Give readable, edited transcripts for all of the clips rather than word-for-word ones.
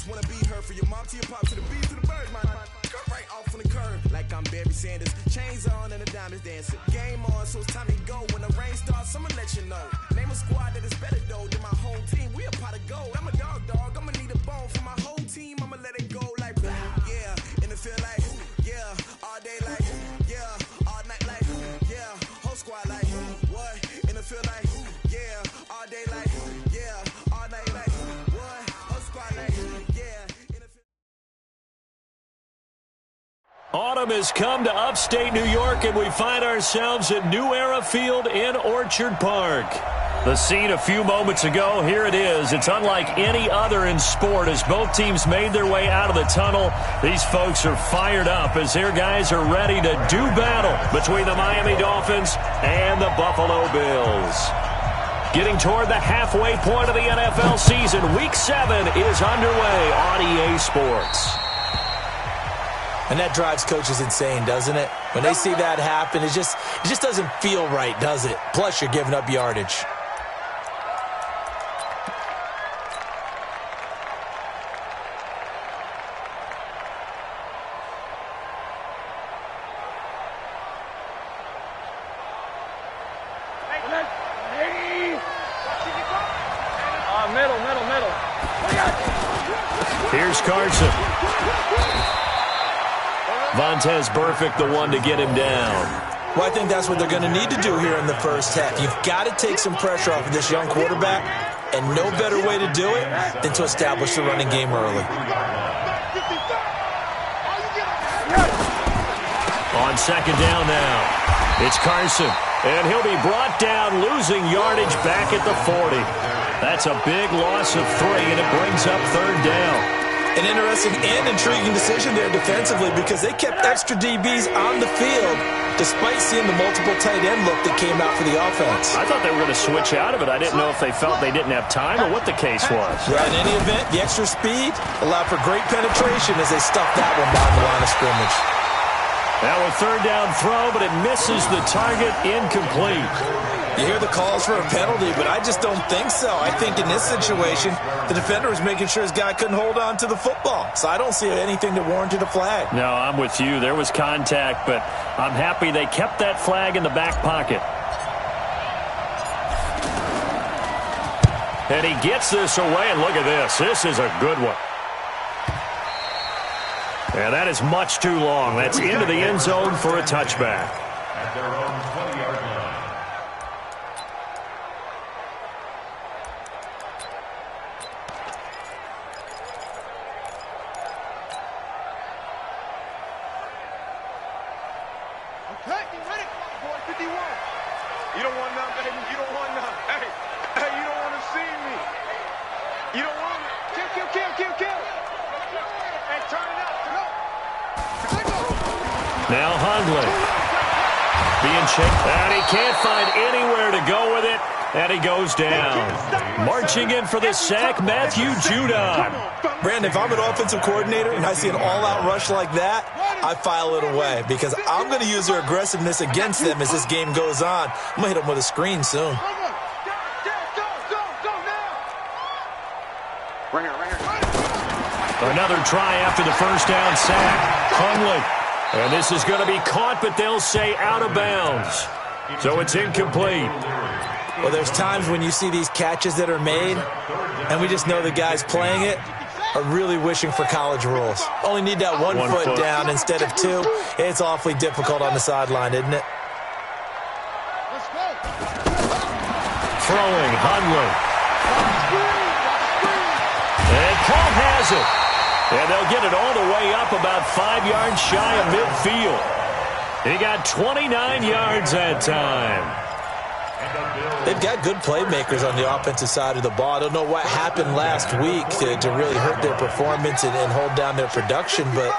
wanna be her for your mom to your pop to the beat to the bird, man. Cut right off on the curb like I'm Barry Sanders. Chains on and the diamonds dancing. Game on, so it's time to go. When the rain starts, I'ma let you know. Name a squad that is better though than my whole team. We a pot of gold. I'm a dog. I'ma need a bone for my whole team. I'ma let it go like yeah. In the field like yeah. All day like yeah. All night like yeah. Whole squad like what? In the field like yeah. All day like yeah. All night like what? Whole squad like yeah. Autumn has come to upstate New York, and we find ourselves at New Era Field in Orchard Park. The scene a few moments ago, here it is. It's unlike any other in sport as both teams made their way out of the tunnel. These folks are fired up as their guys are ready to do battle between the Miami Dolphins and the Buffalo Bills. Getting toward the halfway point of the NFL season, Week 7 is underway on EA Sports. And that drives coaches insane, doesn't it? When they see that happen, it just doesn't feel right, does it? Plus, you're giving up yardage. Middle. Here's Carson. Vontez Burfict, the one to get him down. Well, I think that's what they're going to need to do here in the first half. You've got to take some pressure off of this young quarterback, and no better way to do it than to establish the running game early. On second down now, it's Carson, and he'll be brought down, losing yardage back at the 40. That's a big loss of 3, and it brings up third down. An interesting and intriguing decision there defensively because they kept extra DBs on the field despite seeing the multiple tight end look that came out for the offense. I thought they were going to switch out of it. I didn't know if they felt they didn't have time or what the case was. Yeah, in any event, the extra speed allowed for great penetration as they stuffed that one down the line of scrimmage. Now a third down throw, but it misses the target, incomplete. You hear the calls for a penalty, but I just don't think so. I think in this situation, the defender was making sure his guy couldn't hold on to the football. So I don't see anything that warranted a flag. No, I'm with you. There was contact, but I'm happy they kept that flag in the back pocket. And he gets this away, and look at this. This is a good one. And that is much too long. That's into the end zone for a touchback. At their own 20-yard line. Okay, get ready. Boy, 51. You don't want none, baby. You don't want none. Hey, you don't want to see me. You don't want it. Kill. Hey, turn it up. Now Hundley being checked, and he can't find anywhere to go with it, and he goes down. Marching in for the sack, Matthew Judon. Brandon, if I'm an offensive coordinator and I see an all-out rush like that, I file it away because I'm going to use their aggressiveness against them as this game goes on. I'm going to hit them with a screen soon. Right here. Another try after the first down sack. Hundley. And this is going to be caught, but they'll say out of bounds. So it's incomplete. Well, there's times when you see these catches that are made, and we just know the guys playing it are really wishing for college rules. Only need that one foot down instead of 2. It's awfully difficult on the sideline, isn't it? Throwing, Hundley. And Paul has it. And they'll get it all the way up about 5 yards shy of midfield. He got 29 yards that time. They've got good playmakers on the offensive side of the ball. I don't know what happened last week to really hurt their performance and hold down their production, but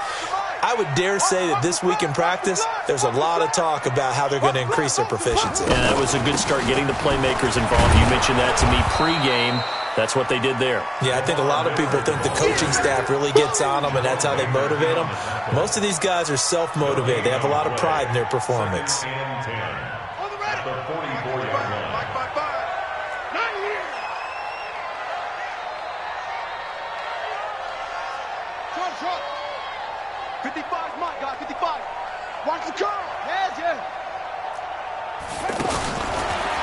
I would dare say that this week in practice, there's a lot of talk about how they're going to increase their proficiency. And that was a good start getting the playmakers involved. You mentioned that to me pregame. That's what they did there. Yeah, I think a lot of people think the coaching staff really gets on them, and that's how they motivate them. Most of these guys are self-motivated. They have a lot of pride in their performance. At the 44-yard line. 55 is Mike, guys. 55. Watch the curl. Yeah.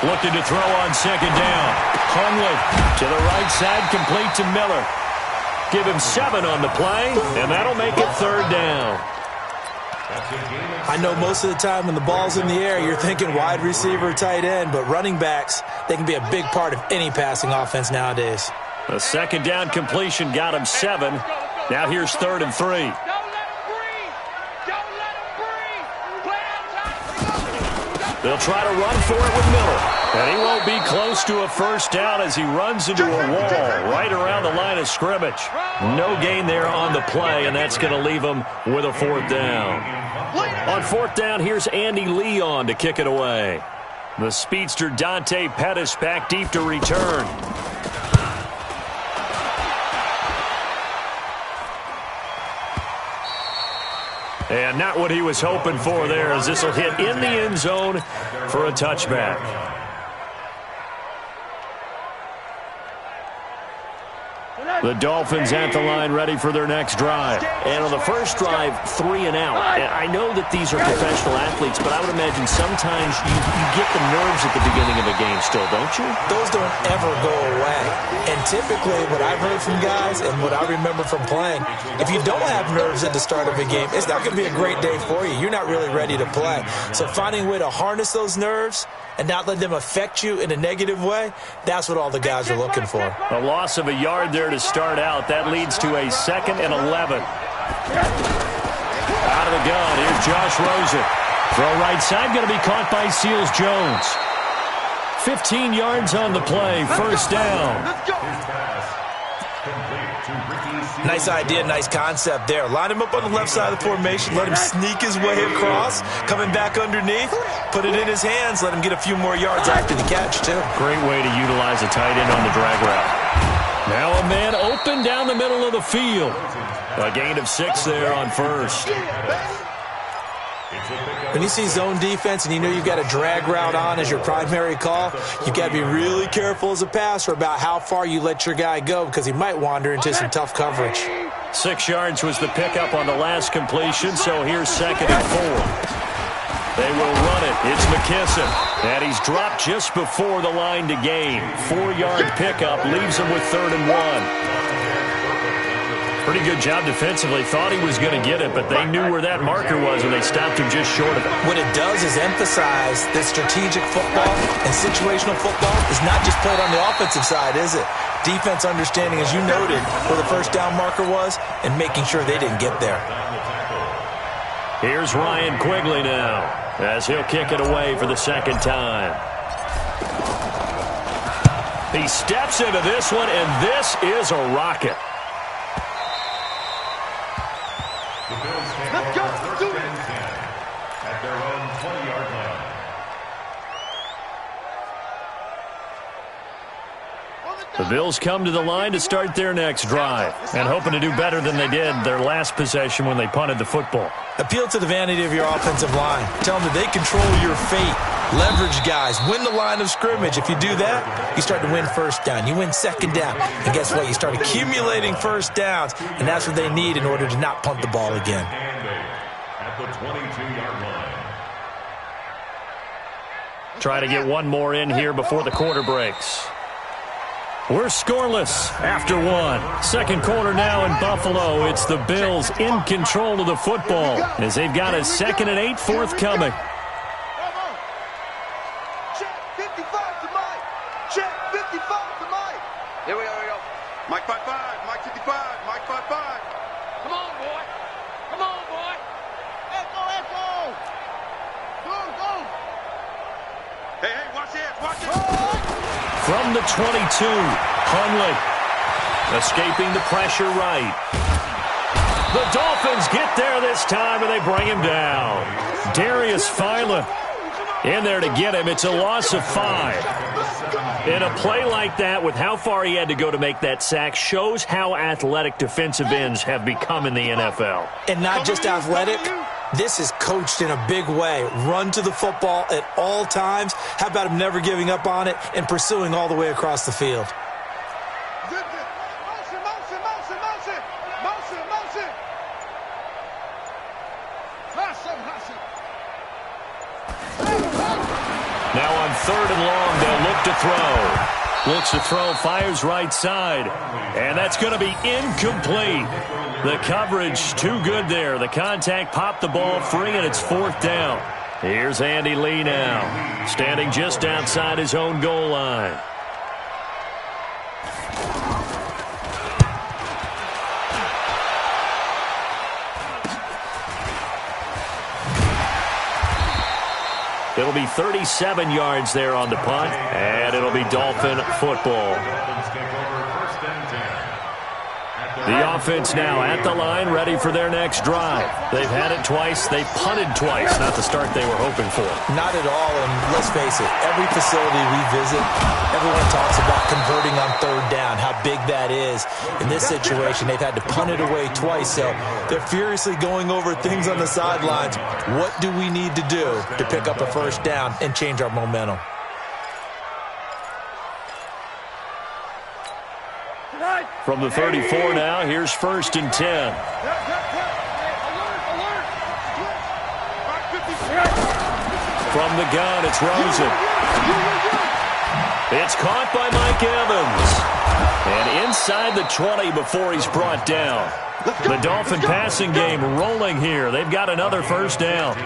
Looking to throw on second down. Hundley to the right side, complete to Miller. Give him 7 on the play, and that'll make it third down. I know most of the time when the ball's in the air, you're thinking wide receiver, tight end, but running backs, they can be a big part of any passing offense nowadays. The second down completion got him 7. Now here's 3rd and 3. They'll try to run for it with Miller. And he won't be close to a first down as he runs into a wall right around the line of scrimmage. No gain there on the play, and that's going to leave him with a 4th down. On 4th down, here's Andy Leon to kick it away. The speedster Dante Pettis back deep to return. And not what he was hoping for there, as this will hit in the end zone for a touchback. The Dolphins at the line, ready for their next drive. And on the first drive, 3 and out. And I know that these are professional athletes, but I would imagine sometimes you get the nerves at the beginning of a game still, don't you? Those don't ever go away. And typically, what I've heard from guys and what I remember from playing, if you don't have nerves at the start of a game, it's not going to be a great day for you. You're not really ready to play. So finding a way to harness those nerves and not let them affect you in a negative way, that's what all the guys are looking for. A loss of a yard there to start out. That leads to a 2nd and 11. Out of the gun, here's Josh Rosen. Throw right side, going to be caught by Seals Jones. 15 yards on the play, first down. Nice idea, nice concept there. Line him up on the left side of the formation, let him sneak his way across, coming back underneath, put it in his hands, let him get a few more yards after the catch, too. Great way to utilize a tight end on the drag route. Now a man open down the middle of the field. A gain of 6 there on first. When you see zone defense and you know you've got a drag route on as your primary call, you've got to be really careful as a passer about how far you let your guy go because he might wander into some tough coverage. 6 yards was the pickup on the last completion, so here's 2nd and 4. They will run it. It's McKisson. And he's dropped just before the line to gain. 4-yard pickup leaves him with 3rd and 1. Pretty good job defensively. Thought he was going to get it, but they knew where that marker was, and they stopped him just short of it. What it does is emphasize that strategic football and situational football is not just played on the offensive side, is it? Defense understanding, as you noted, where the first down marker was and making sure they didn't get there. Here's Ryan Quigley now, as he'll kick it away for the 2nd time. He steps into this one, and this is a rocket. Let's go. Let's do it. At their own 20-yard line. The Bills come to the line to start their next drive and hoping to do better than they did their last possession when they punted the football. Appeal to the vanity of your offensive line. Tell them that they control your fate. Leverage guys. Win the line of scrimmage. If you do that, you start to win first down. You win second down. And guess what? You start accumulating first downs. And that's what they need in order to not punt the ball again. At the 22-yard line. Try to get one more in here before the quarter breaks. We're scoreless after 1. Second quarter now in Buffalo. It's the Bills in control of the football as they've got a 2nd and 8 forthcoming. Check 55 to Mike. Check 55 to Mike. Here we go. Mike 55. Mike 55. Mike 55. Come on, boy. Come on, boy. Echo. Go. Hey, watch this. Watch this. From the 22, Hundley escaping the pressure right. The Dolphins get there this time, and they bring him down. Darius Philon in there to get him. It's a loss of 5. In a play like that, with how far he had to go to make that sack, shows how athletic defensive ends have become in the NFL. And not just athletic. This is coached in a big way. Run to the football at all times. How about him never giving up on it and pursuing all the way across the field? Motion. Now on 3rd and long, they'll look to throw. Looks to throw, fires right side. And that's going to be incomplete. The coverage too good there. The contact popped the ball free, and it's 4th down. Here's Andy Lee now, standing just outside his own goal line. It'll be 37 yards there on the punt, and it'll be Dolphin football. The offense now at the line, ready for their next drive. They've had it twice. They've punted twice. Not the start they were hoping for. Not at all, and let's face it, every facility we visit, everyone talks about converting on 3rd down, how big that is. In this situation, they've had to punt it away twice, so they're furiously going over things on the sidelines. What do we need to do to pick up a 1st down and change our momentum? From the 34 now, here's 1st and 10. From the gun, it's Rosen. It's caught by Mike Evans. And inside the 20 before he's brought down. The Dolphin passing game rolling here. They've got another 1st down.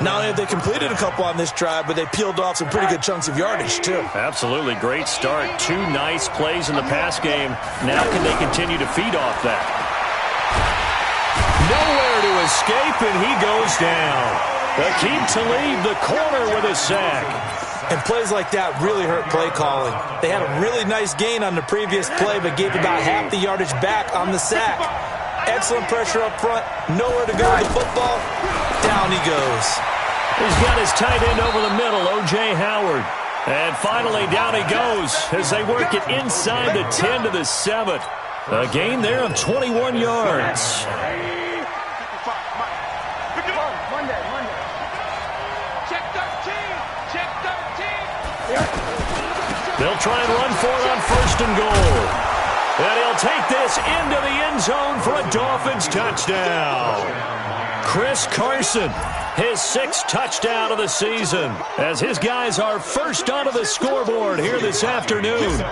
Not only have they completed a couple on this drive, but they peeled off some pretty good chunks of yardage, too. Absolutely. Great start. 2 nice plays in the pass game. Now can they continue to feed off that? Nowhere to escape, and he goes down. Akeem Talib, the corner, with a sack. And plays like that really hurt play calling. They had a really nice gain on the previous play, but gave about half the yardage back on the sack. Excellent pressure up front. Nowhere to go with the football. Down he goes. He's got his tight end over the middle, O.J. Howard. And finally, down he goes as they work it inside the 10 to the 7. A gain there of 21 yards. They'll try and run for it on 1st and goal. And he'll take this into the end zone for a Dolphins touchdown. Chris Carson, his 6th touchdown of the season, as his guys are first onto the scoreboard here this afternoon.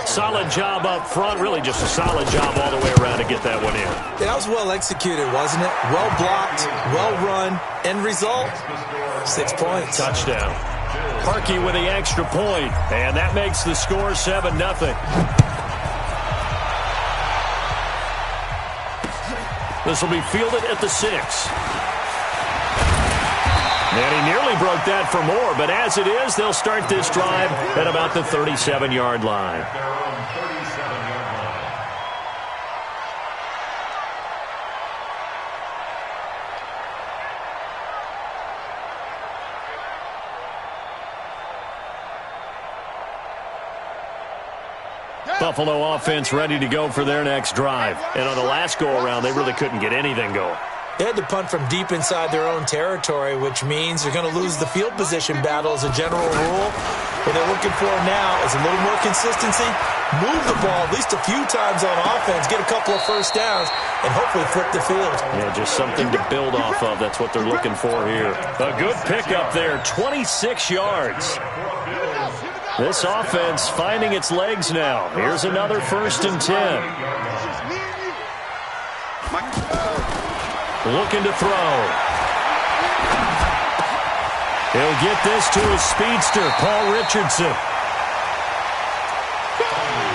Solid job up front, really just a solid job all the way around to get that one in. That was well executed, wasn't it? Well blocked, well run. End result, 6 points. Touchdown. Parkey with the extra point, and that makes the score 7-0. This will be fielded at the 6. And he nearly broke that for more, but as it is, they'll start this drive at about the 37-yard line. Buffalo offense ready to go for their next drive. And on the last go-around, they really couldn't get anything going. They had to punt from deep inside their own territory, which means they're going to lose the field position battle as a general rule. What they're looking for now is a little more consistency, move the ball at least a few times on offense, get a couple of 1st downs, and hopefully flip the field. Yeah, just something to build off of. That's what they're looking for here. A good pickup there, 26 yards. This offense finding its legs now. Here's another 1st and 10. Looking to throw. He'll get this to his speedster, Paul Richardson.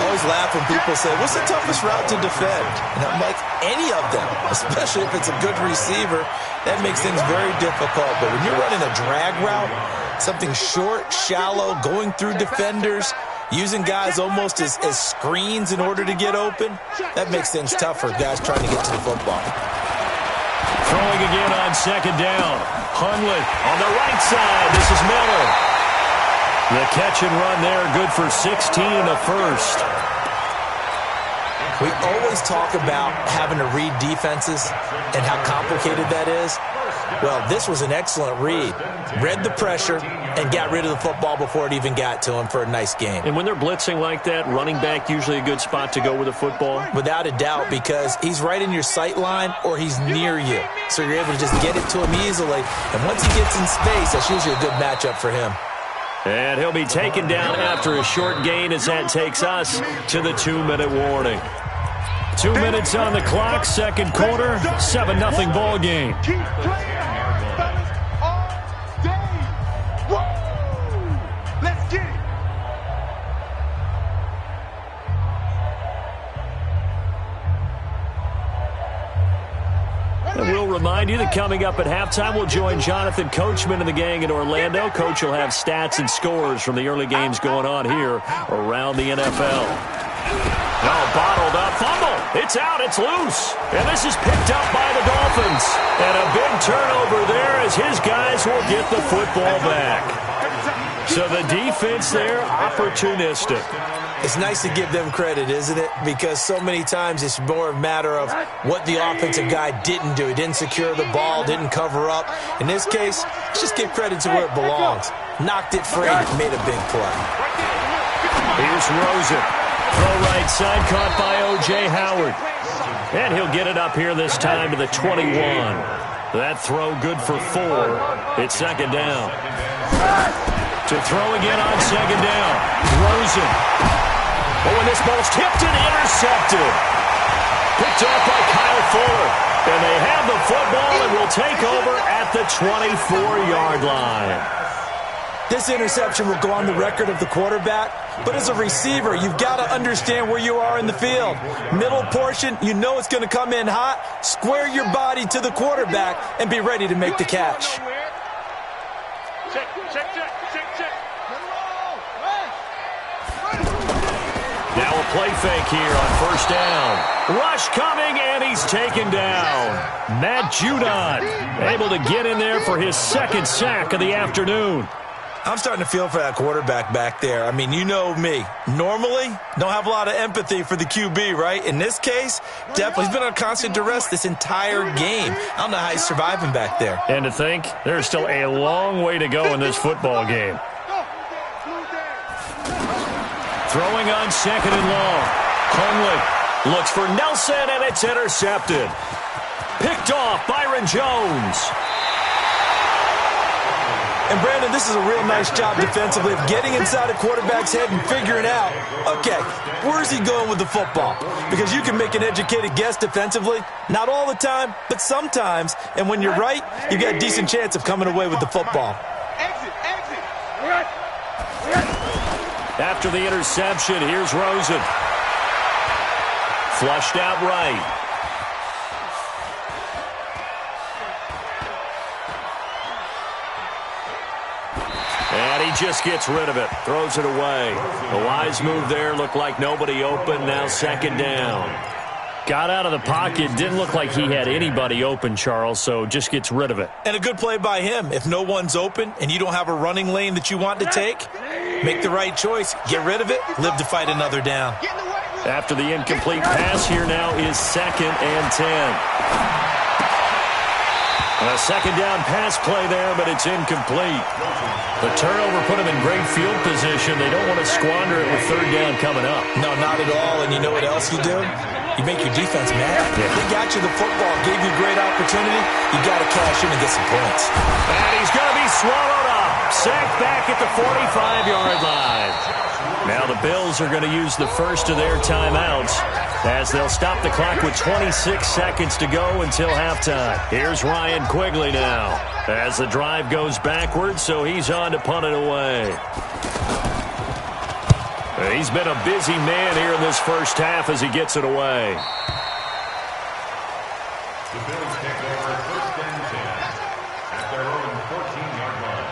Always laugh when people say, what's the toughest route to defend? And I'm like, any of them, especially if it's a good receiver. That makes things very difficult. But when you're running a drag route, something short, shallow, going through defenders, using guys almost as screens in order to get open, that makes things tough for guys trying to get to the football. Throwing again on 2nd down. Hundley on the right side. This is Miller. The catch and run there, good for 16 and a 1st. We always talk about having to read defenses and how complicated that is. Well, this was an excellent read. Read the pressure and got rid of the football before it even got to him for a nice game. And when they're blitzing like that, running back usually a good spot to go with the football? Without a doubt, because he's right in your sight line or he's near you. So you're able to just get it to him easily. And once he gets in space, that's usually a good matchup for him. And he'll be taken down after a short gain as that takes us to the 2-minute warning. 2 minutes on the clock, second quarter, 7-0 ball game. Keep playing hard, fellas, all day. Woo! Let's get it. And we'll remind you that coming up at halftime, we'll join Jonathan Coachman and the gang in Orlando. Coach will have stats and scores from the early games going on here around the NFL. No, bottled up, fumble. It's out, it's loose. And this is picked up by the Dolphins. And a big turnover there as his guys will get the football back. So the defense there, opportunistic. It's nice to give them credit, isn't it? Because so many times it's more a matter of what the offensive guy didn't do. He didn't secure the ball, didn't cover up. In this case, let's just give credit to where it belongs. Knocked it free, made a big play. Here's Rosen. Throw right side, caught by O.J. Howard. And he'll get it up here this time to the 21. That throw good for 4. It's second down. To throw again on second down. Rosen. Oh, and this ball's tipped and intercepted. Picked off by Kyle Fuller. And they have the football and will take over at the 24-yard line. This interception will go on the record of the quarterback, but as a receiver, you've got to understand where you are in the field. Middle portion, you know it's going to come in hot. Square your body to the quarterback and be ready to make the catch. Check. Now a play fake here on first down. Rush coming, and he's taken down. Matt Judon able to get in there for his second sack of the afternoon. I'm starting to feel for that quarterback back there. I mean, you know me. Normally, don't have a lot of empathy for the QB, right? In this case, definitely. He's been on constant duress this entire game. I don't know how he's surviving back there. And to think, there's still a long way to go in this football game. Throwing on second and long. Hundley looks for Nelson, and it's intercepted. Picked off Byron Jones. And, Brandon, this is a real nice job defensively of getting inside a quarterback's head and figuring out, okay, where's he going with the football? Because you can make an educated guess defensively. Not all the time, but sometimes. And when you're right, you've got a decent chance of coming away with the football. Exit. After the interception, here's Rosen. Flushed out right. And he just gets rid of it. Throws it away. A wise move there. Looked like nobody open. Now second down. Got out of the pocket. Didn't look like he had anybody open, Charles, so just gets rid of it. And a good play by him. If no one's open and you don't have a running lane that you want to take, make the right choice. Get rid of it. Live to fight another down. After the incomplete pass, here now is second and 10. A second down pass play there, but it's incomplete. The turnover put them in great field position. They don't want to squander it with third down coming up. No, not at all. And you know what else you do? You make your defense mad. Yeah. They got you the football, gave you a great opportunity. You got to cash in and get some points. And he's going to be swallowed up. Sacked back at the 45-yard line. Now the Bills are going to use the first of their timeouts as they'll stop the clock with 26 seconds to go until halftime. Here's Ryan Quigley now as the drive goes backwards, so he's on to punt it away. He's been a busy man here in this first half as he gets it away. The Bills take over first and 10 at their own 14-yard line.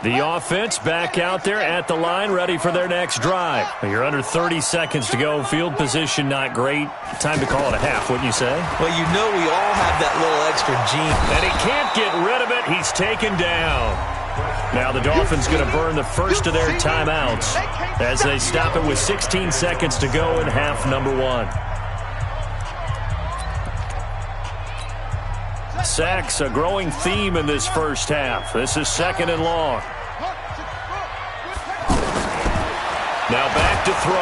The offense back out there at the line, ready for their next drive. You're under 30 seconds to go. Field position not great. Time to call it a half, wouldn't you say? Well, you know we all have that little extra gene. And he can't get rid of it. He's taken down. Now the Dolphins going to burn the first of their timeouts as they stop it with 16 seconds to go in half number 1. Sacks, a growing theme in this first half. This is 2nd and long. Now back to throw.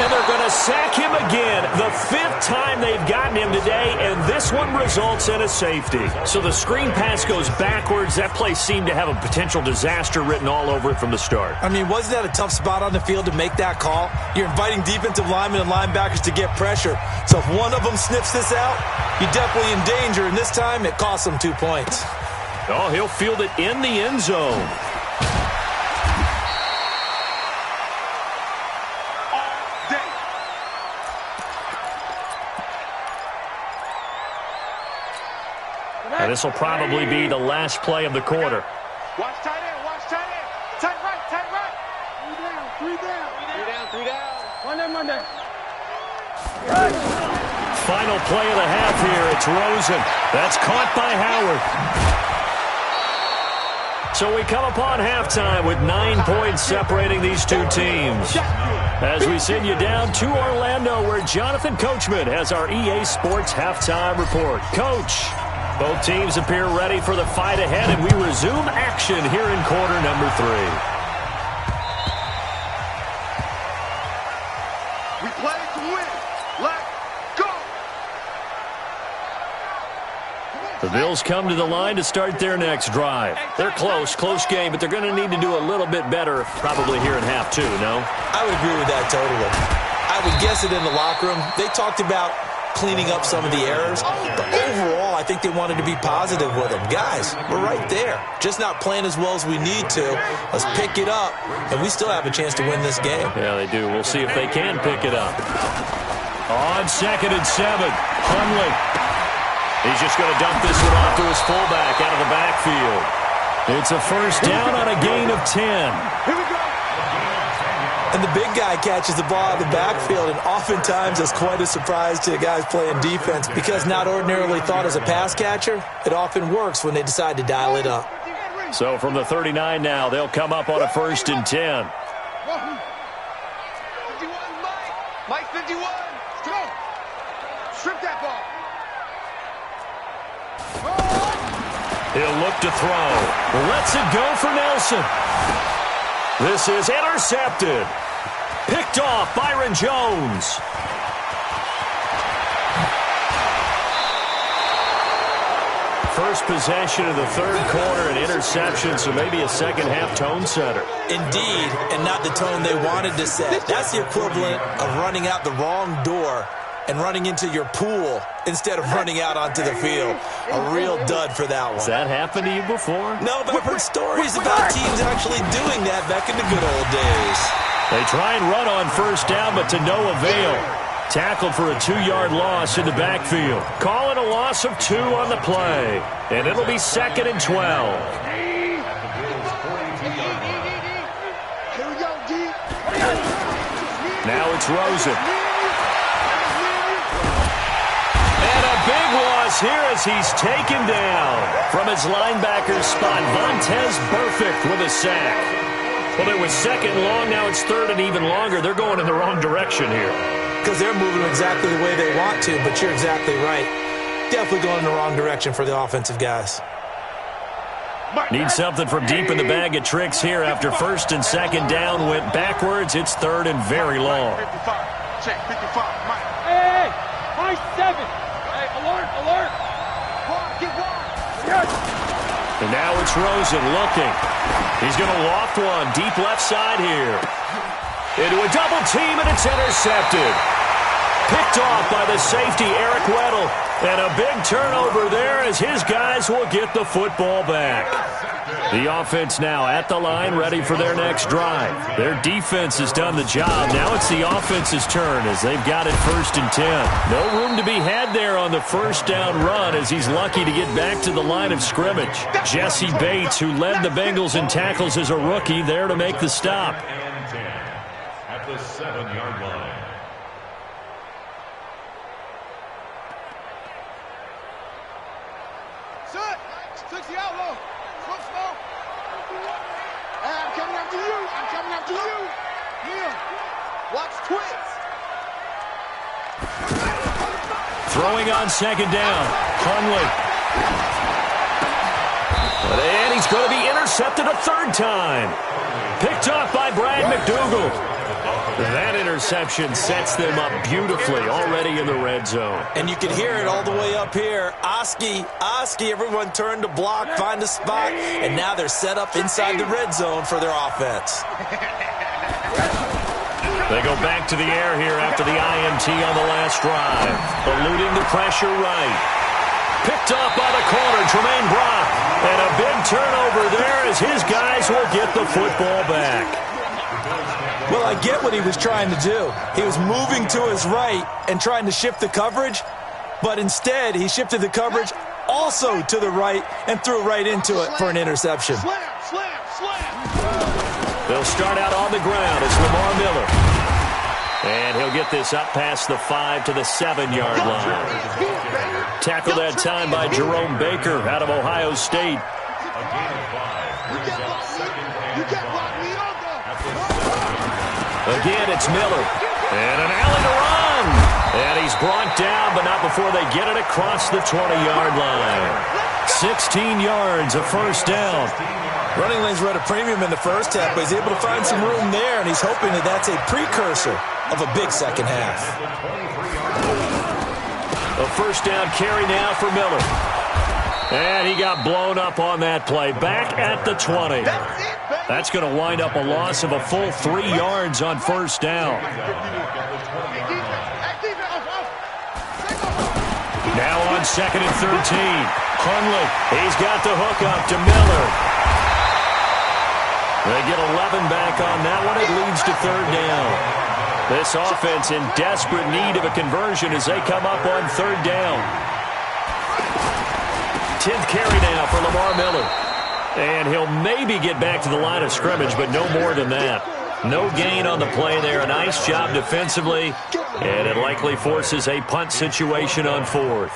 And they're going to sack him again. The 5th time they've gotten him today, and this one results in a safety. So the screen pass goes backwards. That play seemed to have a potential disaster written all over it from the start. I mean, wasn't that a tough spot on the field to make that call? You're inviting defensive linemen and linebackers to get pressure. So if one of them sniffs this out, you're definitely in danger, and this time it costs them 2 points. Oh, he'll field it in the end zone. And this will probably be the last play of the quarter. Watch tight end, watch tight end. Tight right, tight right. 3 down, 3 down. Monday. Final play of the half here. It's Rosen. That's caught by Howard. So we come upon halftime with 9 points separating these two teams. As we send you down to Orlando, where Jonathan Coachman has our EA Sports halftime report. Coach, both teams appear ready for the fight ahead, and we resume action here in quarter number 3. We play to win. Let's go. The Bills come to the line to start their next drive. They're close game, but they're going to need to do a little bit better probably here in half 2, no? I would agree with that totally. I would guess it in the locker room. They talked about cleaning up some of the errors, but overall I think they wanted to be positive with them. Guys, we're right there, just not playing as well as we need to. Let's pick it up, and we still have a chance to win this game. Yeah, they do. We'll see if they can pick it up. On 2nd and 7, Hundley. He's just going to dump this one off to his fullback out of the backfield. It's a first down on a gain of 10. Here we go. And the big guy catches the ball out of the backfield, and oftentimes it's quite a surprise to the guys playing defense because not ordinarily thought as a pass catcher, it often works when they decide to dial it up. So from the 39 now, they'll come up on a 1st and 10. 51, Mike 51. Go. Strip that ball. He'll look to throw. Lets it go for Nelson. This is intercepted. Picked off Byron Jones. First possession of the 3rd quarter, an interception, so maybe a second-half tone setter. Indeed, and not the tone they wanted to set. That's the equivalent of running out the wrong door and running into your pool instead of running out onto the field. A real dud for that one. Has that happened to you before? No, but I've heard stories about teams actually doing that back in the good old days. They try and run on 1st down, but to no avail. Tackled for a 2-yard loss in the backfield. Call it a loss of 2 on the play. And it'll be 2nd and 12. Now it's Rosen. And a big loss here as he's taken down. From his linebacker's spot, Vontaze Burfict with a sack. Well, it was 2nd long, now it's 3rd and even longer. They're going in the wrong direction here. Because they're moving exactly the way they want to, but you're exactly right. Definitely going in the wrong direction for the offensive guys. Need something from deep in the bag of tricks here after 1st and 2nd down went backwards. It's 3rd and very long. 55. Check 55. Mike. Hey, Mike 7. Hey, alert. Get one. And now it's Rosen looking. He's going to loft one deep left side here. Into a double team, and it's intercepted. Picked off by the safety, Eric Weddle. And a big turnover there as his guys will get the football back. The offense now at the line, ready for their next drive. Their defense has done the job. Now it's the offense's turn as they've got it 1st and 10. No room to be had there on the 1st down run as he's lucky to get back to the line of scrimmage. Jesse Bates, who led the Bengals in tackles as a rookie, there to make the stop. And 10 at the 7-yard line. Set. 60 out low. Slow. I'm coming after you. I'm coming after you. Yeah. Watch twins. Throwing on second down. Hundley. And he's going to be intercepted a third time. Picked off by Brad McDougal. That interception sets them up beautifully already in the red zone. And you can hear it all the way up here. Oski, everyone turned to block, find a spot, and now they're set up inside the red zone for their offense. They go back to the air here after the INT on the last drive. Eluding the pressure right. Picked off by the corner, Tremaine Brock. And a big turnover there as his guys will get the football back. Well, I get what he was trying to do. He was moving to his right and trying to shift the coverage, but instead he shifted the coverage also to the right and threw right into it for an interception. They'll start out on the ground. It's Lamar Miller. And he'll get this up past the 5 to the 7-yard line. Tackled that time by Jerome Baker out of Ohio State. Again, it's Miller. And an alley to run. And he's brought down, but not before they get it across the 20-yard line. 16 yards, a first down. Running lanes were at a premium in the first half, but he's able to find some room there, and he's hoping that that's a precursor of a big second half. A first down carry now for Miller. And he got blown up on that play. Back at the 20. That's going to wind up a loss of a full 3 yards on first down. Now on second and 13. Hundley, he's got the hook up to Miller. They get 11 back on that one. It leads to third down. This offense in desperate need of a conversion as they come up on third down. 10th carry now for Lamar Miller. And he'll maybe get back to the line of scrimmage, but no more than that. No gain on the play there. A nice job defensively. And it likely forces a punt situation on fourth.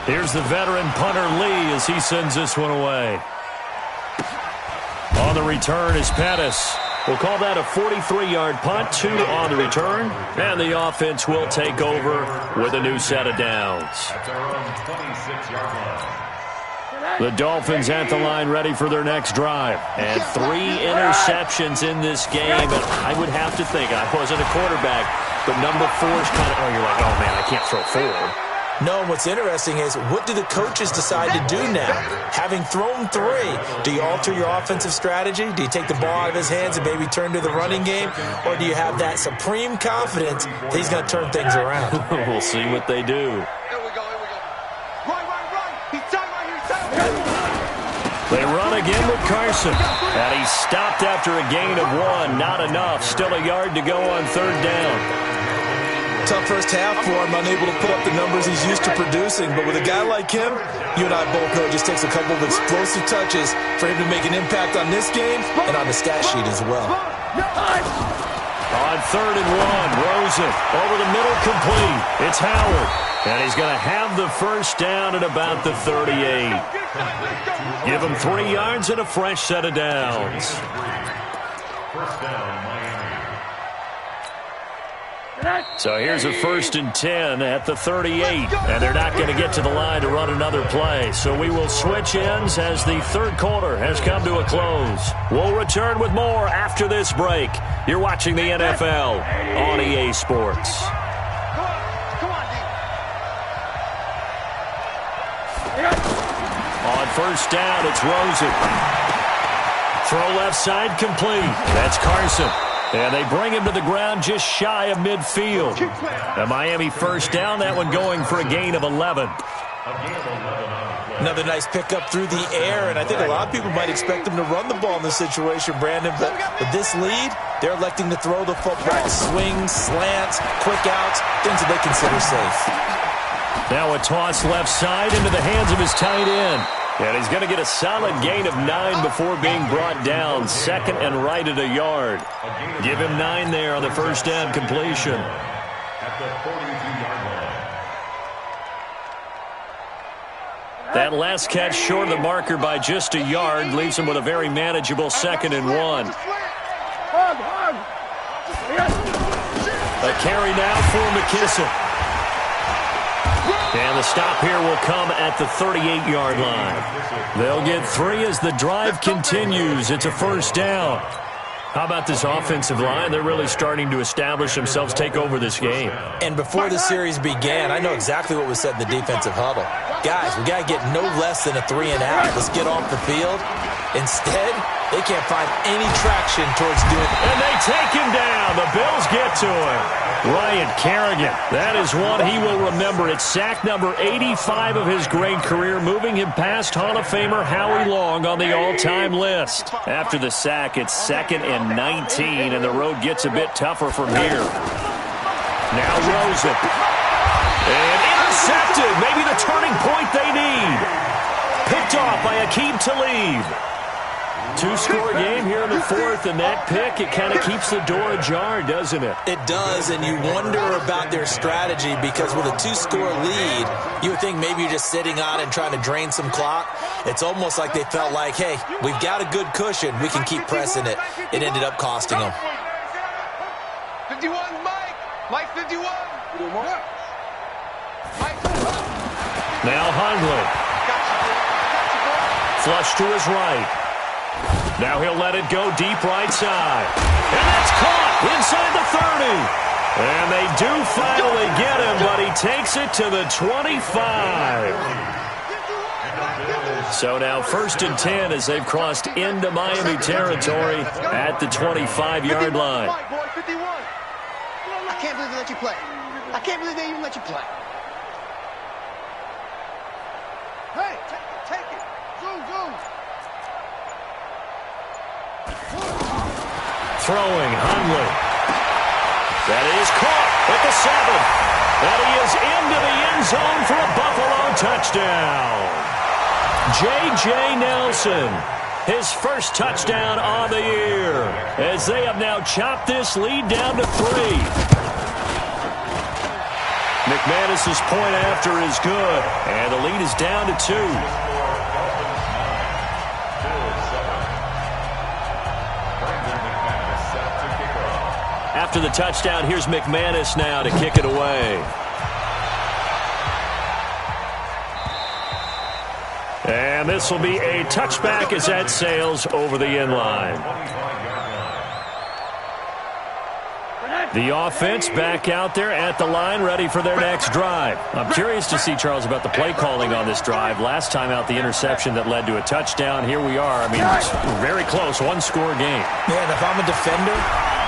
Here's the veteran punter Lee as he sends this one away. On the return is Pettis. We'll call that a 43-yard punt, 2 on the return, and the offense will take over with a new set of downs. The Dolphins at the line ready for their next drive. And 3 interceptions in this game, and I would have to think, I wasn't a quarterback, but number 4 is kind of, you're like, oh man, I can't throw 4. No, what's interesting is, what do the coaches decide to do now? Having thrown 3, do you alter your offensive strategy? Do you take the ball out of his hands and maybe turn to the running game? Or do you have that supreme confidence that he's going to turn things around? We'll see what they do. Here we go. Run. He's tight right here. They run again with Carson. And he's stopped after a gain of 1. Not enough. Still a yard to go on third down. Tough first half for him, unable to put up the numbers he's used to producing. But with a guy like him, you and I both know it just takes a couple of explosive touches for him to make an impact on this game and on the stat sheet as well. On third and 1, Rosen over the middle, complete. It's Howard. And he's going to have the first down at about the 38. Give him 3 yards and a fresh set of downs. First down, Miami. So here's a 1st and 10 at the 38, and they're not going to get to the line to run another play. So we will switch ends as the third quarter has come to a close. We'll return with more after this break. You're watching the NFL on EA Sports. On first down, it's Rosen. Throw left side complete. That's Carson. And they bring him to the ground just shy of midfield. A Miami first down, that one going for a gain of 11. Another nice pickup through the air, and I think a lot of people might expect them to run the ball in this situation, Brandon. But with this lead, they're electing to throw the football. Swings, slants, quick outs, things that they consider safe. Now a toss left side into the hands of his tight end. And he's going to get a solid gain of 9 before being brought down. Second and right at a yard. Give him 9 there on the first down completion. At the 42-yard That last catch short of the marker by just a yard leaves him with a very manageable 2nd and 1. A carry now for McKissick. And the stop here will come at the 38-yard line. They'll get 3 as the drive continues. It's a 1st down. How about this offensive line? They're really starting to establish themselves, take over this game. And before the series began, I know exactly what was said in the defensive huddle. Guys, we got to get no less than a 3 and out. Let's get off the field. Instead, they can't find any traction towards doing it. And they take him down. The Bills get to him. Ryan Kerrigan, that is one he will remember. It's sack number 85 of his great career, moving him past Hall of Famer Howie Long on the all-time list. After the sack, it's 2nd and 19, and the road gets a bit tougher from here. Now Rosen. And intercepted. Maybe the turning point they need. Picked off by Aqib Talib. 2-score game here in the 4th, and that pick, it kind of keeps the door ajar, doesn't it? It does, and you wonder about their strategy because with a 2-score lead, you would think maybe you're just sitting on and trying to drain some clock. It's almost like they felt like, hey, we've got a good cushion. We can keep pressing it. It ended up costing them. 51, Mike. Mike 51. Now Hundley. Flush to his right. Now he'll let it go deep right side. And that's caught inside the 30. And they do finally get him, but he takes it to the 25. So now 1st and 10 as they've crossed into Miami territory at the 25-yard line. I can't believe they let you play. I can't believe they even let you play. Hey, take it. Zoom. Throwing, Hundley. That is caught at the 7. And he is into the end zone for a Buffalo touchdown. J.J. Nelson, his first touchdown on the year, as they have now chopped this lead down to 3. McManus's point after is good, and the lead is down to 2. After the touchdown, here's McManus now to kick it away. And this will be a touchback as that sails over the end line. The offense back out there at the line, ready for their next drive. I'm curious to see, Charles, about the play calling on this drive. Last time out, the interception that led to a touchdown. Here we are. I mean, it's very close, 1-score game. Man, if I'm a defender,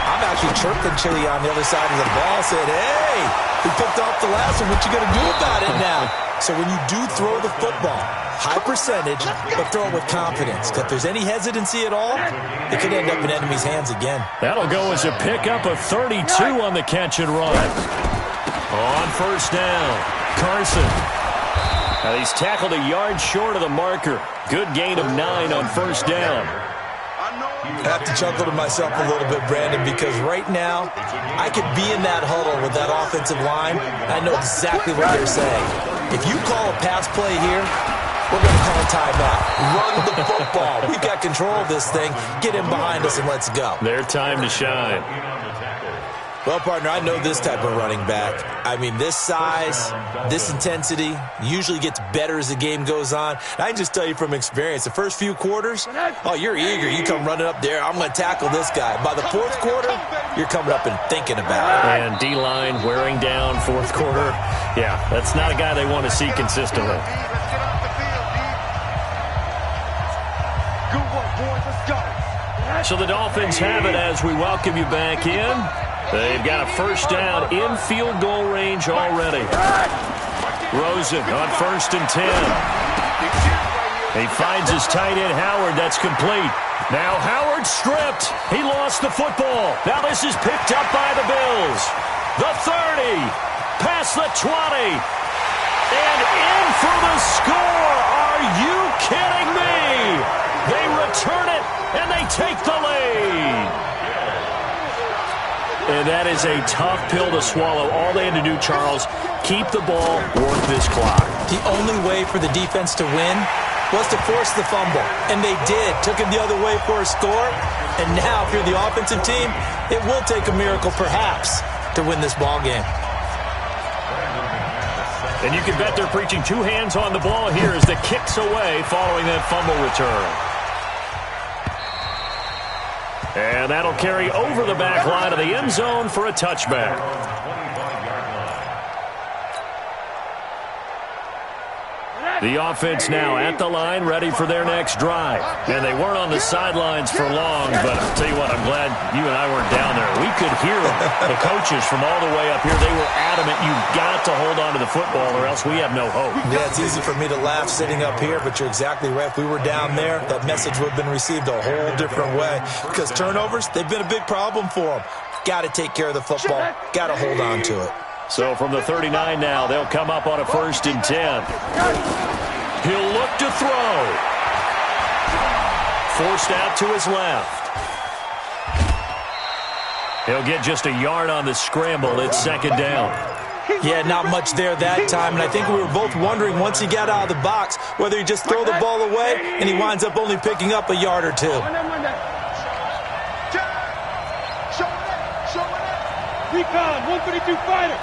I'm actually chirping Chili on the other side of the ball, saying, hey, we picked off the last one. What you going to do about it now? So when you do throw the football, high percentage, but throw it with confidence. If there's any hesitancy at all, it could end up in enemy's hands again. That'll go as a pickup of 32 on the catch and run. On 1st down, Carson. Now he's tackled a yard short of the marker. Good gain of 9 on 1st down. I have to chuckle to myself a little bit, Brandon, because right now I could be in that huddle with that offensive line. I know exactly what they're saying. If you call a pass play here, we're going to call a timeout. Run the football. We've got control of this thing. Get him behind us and let's go. Their time to shine. Well, partner, I know this type of running back. I mean, this size, this intensity usually gets better as the game goes on. And I can just tell you from experience, the first few quarters, oh, you're eager. You come running up there. I'm going to tackle this guy. By the 4th quarter, you're coming up and thinking about it. And D-line wearing down 4th quarter. Yeah, that's not a guy they want to see consistently. Good work, boys. Let's go. So the Dolphins have it as we welcome you back in. They've got a 1st down in field goal range already. Rosen on 1st and 10. He finds his tight end Howard. That's complete. Now Howard stripped. He lost the football. Now this is picked up by the Bills. The 30. Past the 20. And in for the score. Are you kidding me? They return it, and they take the lead. And that is a tough pill to swallow. All they had to do, Charles, keep the ball, work this clock. The only way for the defense to win was to force the fumble, and they did. Took it the other way for a score, and now if you're the offensive team, it will take a miracle perhaps to win this ball game. And you can bet they're preaching two hands on the ball here as the kick's away following that fumble return. And that'll carry over the back line of the end zone for a touchback. The offense now at the line, ready for their next drive. And they weren't on the sidelines for long, but I'll tell you what, I'm glad you and I weren't down there. We could hear them, the coaches from all the way up here. They were adamant, you've got to hold on to the football or else we have no hope. Yeah, it's easy for me to laugh sitting up here, but you're exactly right. If we were down there, that message would have been received a whole different way. Because turnovers, they've been a big problem for them. Got to take care of the football. Got to hold on to it. So from the 39 now, they'll come up on a 1st and 10. He'll look to throw. Forced out to his left. He'll get just a yard on the scramble. It's 2nd down. Yeah, not much there that time, and I think we were both wondering once he got out of the box whether he just throw the ball away and he winds up only picking up a yard or two. Recon, 132 fighter.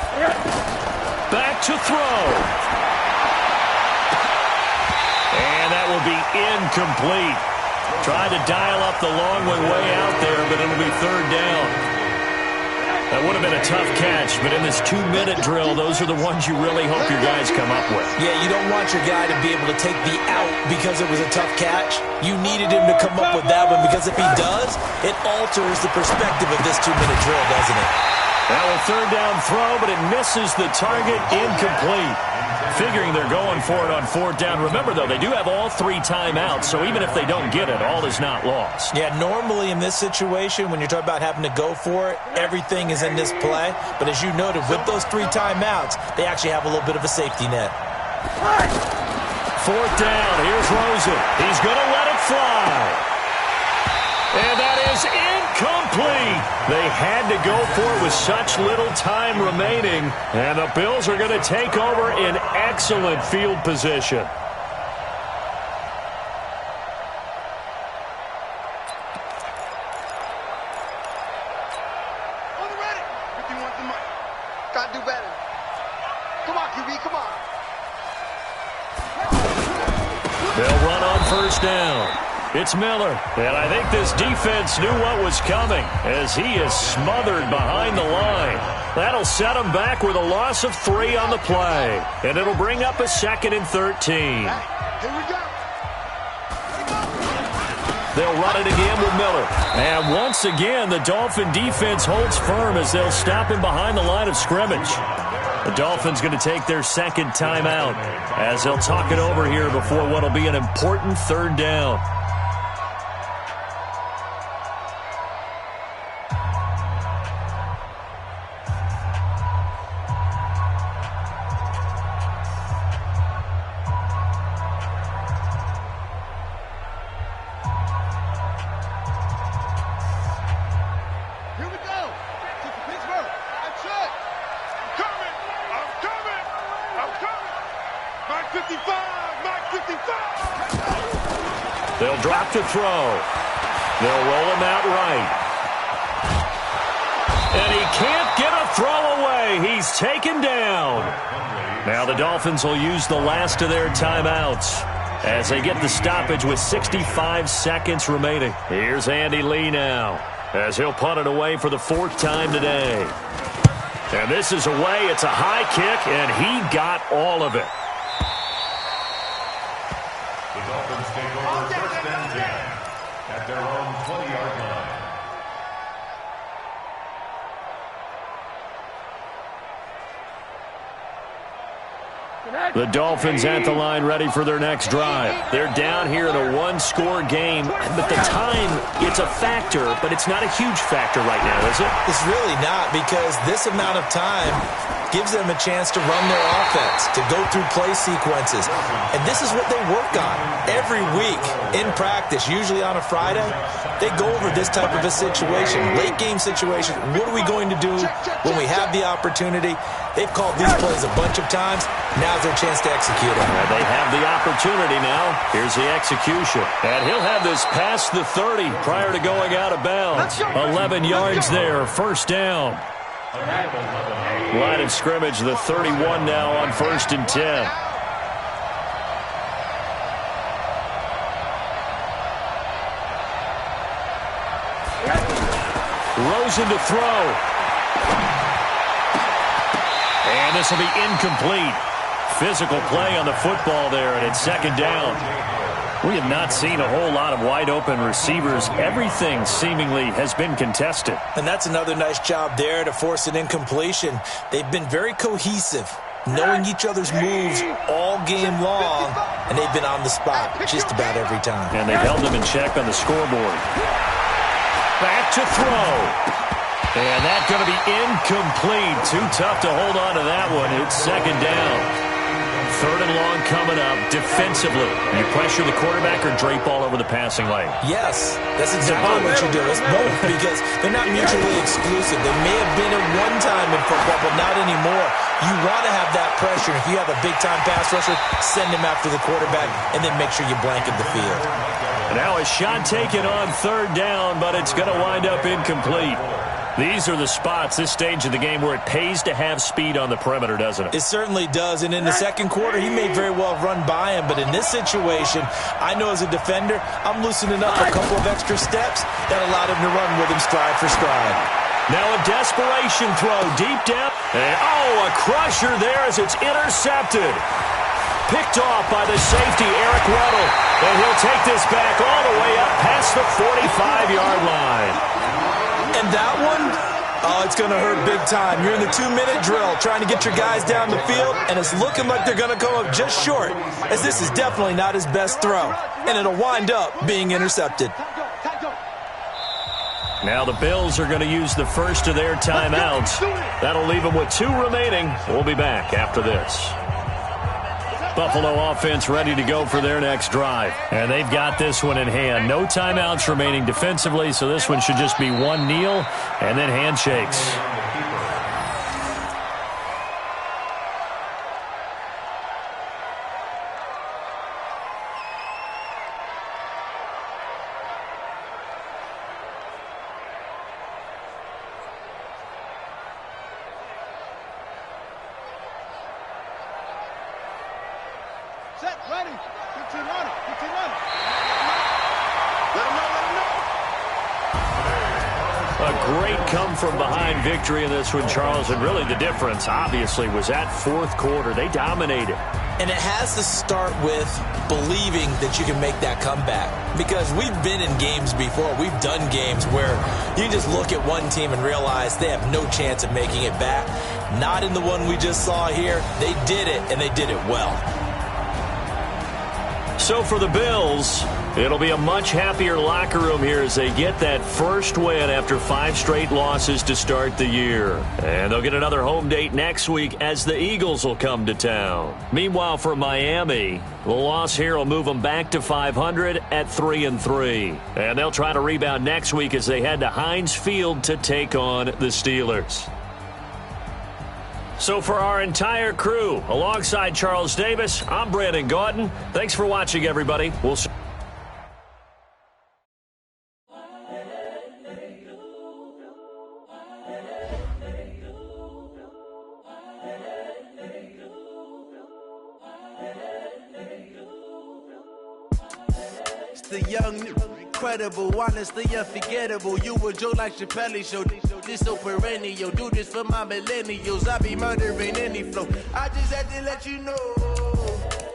Back to throw. And that will be incomplete. Tried to dial up the long way out there, but it'll be 3rd down. That would have been a tough catch, but in this 2-minute drill, those are the ones you really hope your guys come up with. Yeah, you don't want your guy to be able to take the out because it was a tough catch. You needed him to come up with that one because if he does, it alters the perspective of this 2-minute drill, doesn't it? Now a 3rd down throw, but it misses the target, incomplete. Figuring they're going for it on 4th down. Remember, though, they do have all 3 timeouts, so even if they don't get it, all is not lost. Yeah, normally in this situation, when you're talking about having to go for it, everything is in this play. But as you noted, with those 3 timeouts, they actually have a little bit of a safety net. 4th down. Here's Rosen. He's going to let it fly. And that is incomplete. They had to go for it with such little time remaining. And the Bills are going to take over in excellent field position. On the ready. If you want the money. Gotta do better. Come on, QB, come on. They'll run on 1st down. It's Miller, and I think this defense knew what was coming as he is smothered behind the line. That'll set him back with a loss of 3 on the play, and it'll bring up a 2nd and 13. Here we go. They'll run it again with Miller. And once again, the Dolphin defense holds firm as they'll stop him behind the line of scrimmage. The Dolphins going to take their 2nd timeout as they'll talk it over here before what will be an important 3rd down. They'll drop to throw. They'll roll him out right. And he can't get a throw away. He's taken down. Now the Dolphins will use the last of their timeouts as they get the stoppage with 65 seconds remaining. Here's Andy Lee now as he'll punt it away for the 4th time today. And this is away. It's a high kick, and he got all of it. The Dolphins take over 1st and 10 at their own 20-yard line. The Dolphins at the line ready for their next drive. They're down here in a 1-score game, but the time, it's a factor, but it's not a huge factor right now, is it? It's really not, because this amount of time gives them a chance to run their offense, to go through play sequences. And this is what they work on every week in practice, usually on a Friday. They go over this type of a situation, late game situation. What are we going to do when we have the opportunity? They've called these plays a bunch of times. Now's their chance to execute it. And they have the opportunity now. Here's the execution. And he'll have this past the 30 prior to going out of bounds. 11 yards there, first down. Line of scrimmage, the 31 now on 1st and 10. Rosen to throw. And this will be incomplete. Physical play on the football there, and it's 2nd down. We have not seen a whole lot of wide-open receivers. Everything seemingly has been contested. And that's another nice job there to force an incompletion. They've been very cohesive, knowing each other's moves all game long, and they've been on the spot just about every time. And they've held them in check on the scoreboard. Back to throw. And that's going to be incomplete. Too tough to hold on to that one. It's 2nd down. 3rd and long coming up. Defensively, you pressure the quarterback or drape all over the passing lane? Yes, that's exactly what you do. It's both, because they're not mutually exclusive. They may have been at one time in football, but not anymore. You want to have that pressure. If you have a big-time pass rusher, send him after the quarterback, and then make sure you blanket the field. Now a shot taken on 3rd down, but it's going to wind up incomplete. These are the spots, this stage of the game, where it pays to have speed on the perimeter, doesn't it? It certainly does, and in the 2nd quarter, he may very well run by him, but in this situation, I know as a defender, I'm loosening up a couple of extra steps that allowed him to run with him stride for stride. Now a desperation throw deep down, and a crusher there as it's intercepted. Picked off by the safety, Eric Weddle, and he'll take this back all the way up past the 45-yard line. And that one, it's going to hurt big time. You're in the 2-minute drill trying to get your guys down the field, and it's looking like they're going to come up just short, as this is definitely not his best throw, and it'll wind up being intercepted. Now the Bills are going to use the first of their timeouts. That'll leave them with 2 remaining. We'll be back after this. Buffalo offense ready to go for their next drive. And they've got this one in hand. No timeouts remaining defensively, so this one should just be one kneel and then handshakes. Set, ready. 15 on it. 15 on it. Let him know. A great come-from-behind victory in this one, Charles. And really the difference, obviously, was that 4th quarter. They dominated. And it has to start with believing that you can make that comeback. Because we've been in games before. We've done games where you just look at one team and realize they have no chance of making it back. Not in the one we just saw here. They did it, and they did it well. So for the Bills, it'll be a much happier locker room here as they get that first win after 5 straight losses to start the year. And they'll get another home date next week as the Eagles will come to town. Meanwhile, for Miami, the loss here will move them back to 500 at 3-3. And they'll try to rebound next week as they head to Heinz Field to take on the Steelers. So for our entire crew, alongside Charles Davis, I'm Brandon Gauton. Thanks for watching, everybody. We'll see. It's the young, incredible, honestly unforgettable. You a joke like Chappelle Show. This so perennial. Do this for my millennials. I be murdering any flow. I just had to let you know.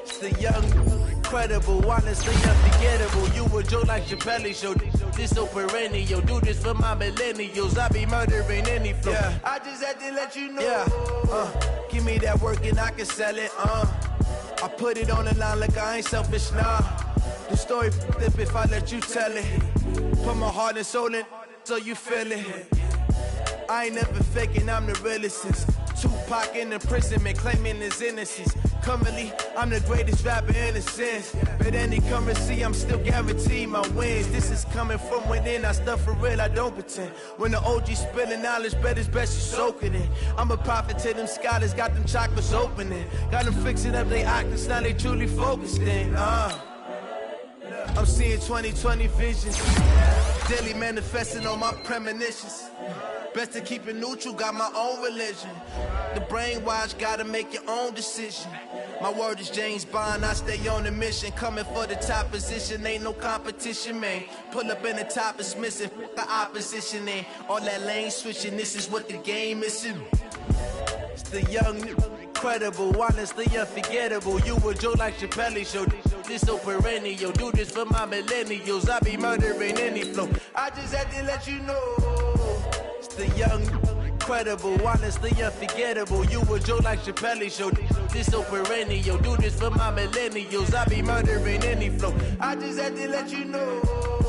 It's the young, incredible, honestly unforgettable. You a joke like Chappelle Show. This so perennial. Do this for my millennials. I be murdering any flow. Yeah. I just had to let you know. Yeah. Give me that work and I can sell it. I put it on the line like I ain't selfish, nah. The story flip if I let you tell it. Put my heart and soul in so you feel it. I ain't never faking, I'm the realest since 2 Pac in imprisonment, claiming his innocence. Currently, I'm the greatest rapper in a sense. But any currency, I'm still guaranteed my wins. This is coming from within, I stuff for real, I don't pretend. When the OG spilling knowledge, bet it's best you soak it in. I'm a prophet to them scholars, got them chakras opening. Got them fixing up they octaves, now they truly focused in. I'm seeing 2020 visions, daily manifesting on my premonitions. Best to keep it neutral, got my own religion. The brainwash, gotta make your own decision. My word is James Bond, I stay on a mission. Coming for the top position, ain't no competition, man. Pull up in the top, it's missing, the opposition ain't. All that lane switching, this is what the game is. It's the young, incredible, honestly unforgettable. You a Joe like Chappelle show. This so perennial, do this for my millennials. I be murdering any flow. I just had to let you know. It's the young, incredible, honestly unforgettable. You a Joe like Chappelle show. This so perennial, do this for my millennials. I be murdering any flow. I just had to let you know.